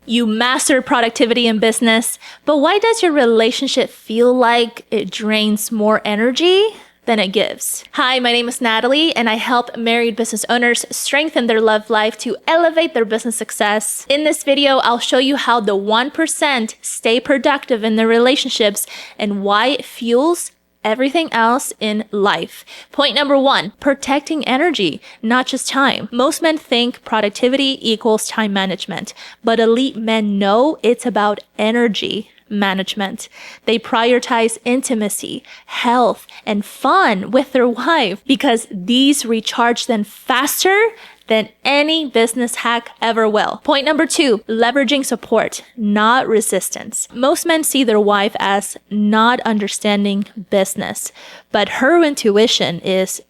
You mastered productivity in business, but why does your relationship feel like it drains more energy than it gives? Hi, my name is Natalie, and I help married business owners strengthen their love life to elevate their business success. In this video, I'll show you how the 1% stay productive in their relationships and why it fuels everything else in life. Point number 1, protecting energy, not just time. Most men think productivity equals time management, but elite men know it's about energy management. They prioritize intimacy, health, and fun with their wife because these recharge them faster than any business hack ever will. Point number 2, leveraging support, not resistance. Most men see their wife as not understanding business, but her intuition is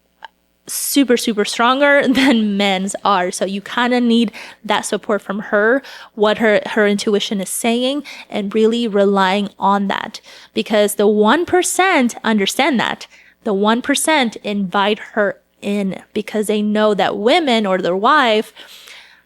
super stronger than men's are. So you kind of need that support from her, what her intuition is saying, and really relying on that, because the 1% understand that. The 1% invite her in because they know that women or their wife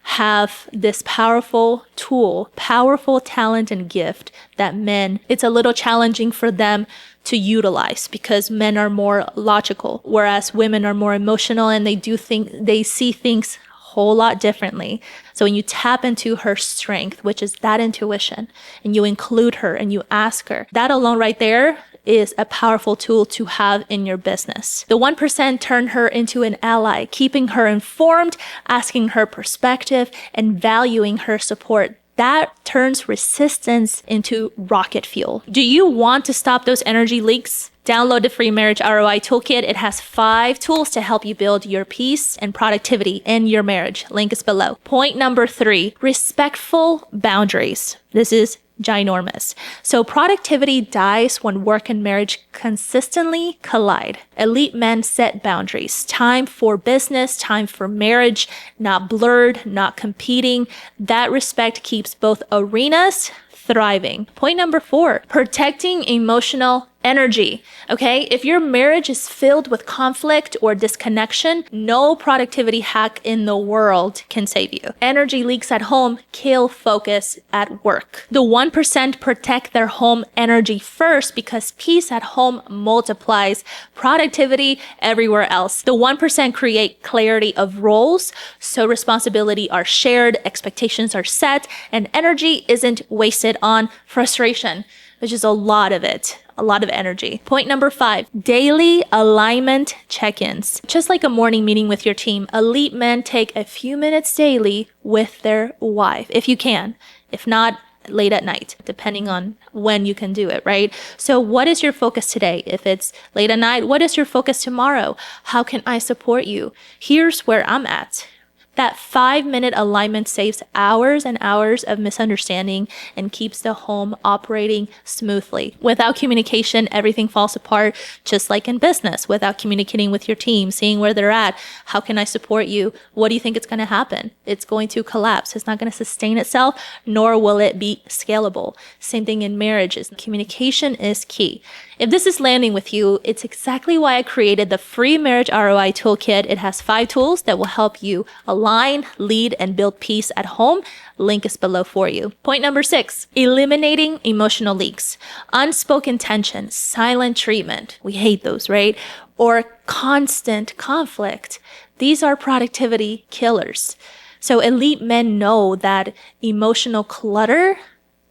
have this powerful tool, powerful talent and gift that men, it's a little challenging for them to utilize because men are more logical, whereas women are more emotional and they see things a whole lot differently. So when you tap into her strength, which is that intuition, and you include her and you ask her, that alone right there is a powerful tool to have in your business. The 1% turn her into an ally, keeping her informed, asking her perspective, and valuing her support. That turns resistance into rocket fuel. Do you want to stop those energy leaks? Download the free Marriage ROI Toolkit. It has 5 tools to help you build your peace and productivity in your marriage. Link is below. Point number 3, respectful boundaries. This is ginormous. So productivity dies when work and marriage consistently collide. Elite men set boundaries. Time for business, time for marriage, not blurred, not competing. That respect keeps both arenas thriving. Point number 4, protecting emotional energy. Okay, if your marriage is filled with conflict or disconnection, no productivity hack in the world can save you. Energy leaks at home kill focus at work. The 1% protect their home energy first because peace at home multiplies productivity everywhere else. The 1% create clarity of roles, so responsibility are shared, expectations are set, and energy isn't wasted on frustration, which is a lot of it. A lot of energy. Point number 5, daily alignment check-ins. Just like a morning meeting with your team, elite men take a few minutes daily with their wife, if you can. If not, late at night, depending on when you can do it, right? So what is your focus today? If it's late at night, what is your focus tomorrow? How can I support you? Here's where I'm at. That 5-minute alignment saves hours and hours of misunderstanding and keeps the home operating smoothly. Without communication, everything falls apart, just like in business. Without communicating with your team, seeing where they're at, how can I support you? What do you think it's going to happen? It's going to collapse. It's not going to sustain itself, nor will it be scalable. Same thing in marriages. Communication is key. If this is landing with you, it's exactly why I created the free Marriage ROI Toolkit. It has 5 tools that will help you align, lead, and build peace at home. Link is below for you. Point number 6, eliminating emotional leaks. Unspoken tension, silent treatment. We hate those, right? Or constant conflict. These are productivity killers. So elite men know that emotional clutter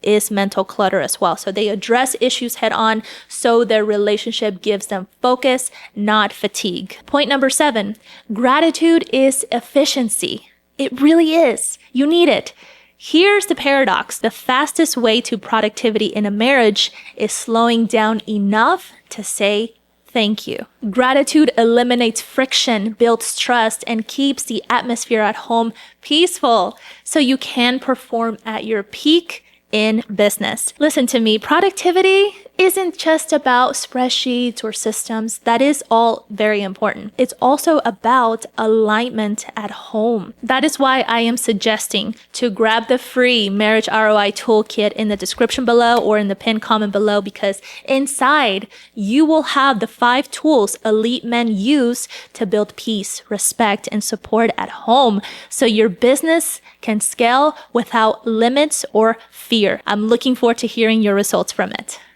is mental clutter as well. So they address issues head on so their relationship gives them focus, not fatigue. Point number 7, gratitude is efficiency. It really is. You need it. Here's the paradox. The fastest way to productivity in a marriage is slowing down enough to say thank you. Gratitude eliminates friction, builds trust, and keeps the atmosphere at home peaceful so you can perform at your peak in business. Listen to me, productivity isn't just about spreadsheets or systems. That is all very important. It's also about alignment at home. That is why I am suggesting to grab the free marriage ROI toolkit in the description below or in the pinned comment below, because inside you will have the 5 tools elite men use to build peace, respect, and support at home so your business can scale without limits or fear. I'm looking forward to hearing your results from it.